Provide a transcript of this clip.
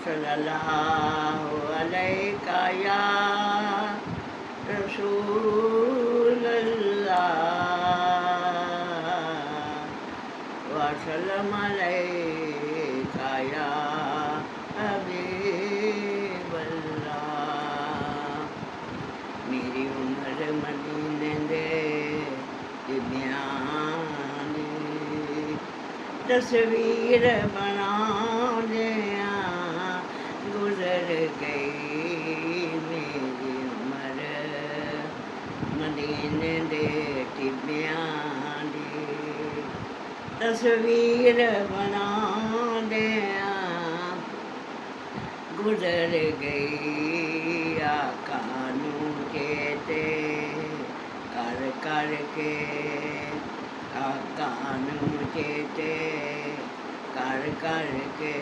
सल्लल्लाहु अलैका या रसूल अल्लाह वसल्लम अलैका या हबीब अल्लाह। मेरी उम्र मदीने दे बयानी तस्वीर बनाउंदियां गुजर गई मेरी उम्र मदीने दे टिब्बियां दी तस्वीर बनाउंदियां गुजर गई आका नूं चेते कर कर के आका नूं चेते कर कर के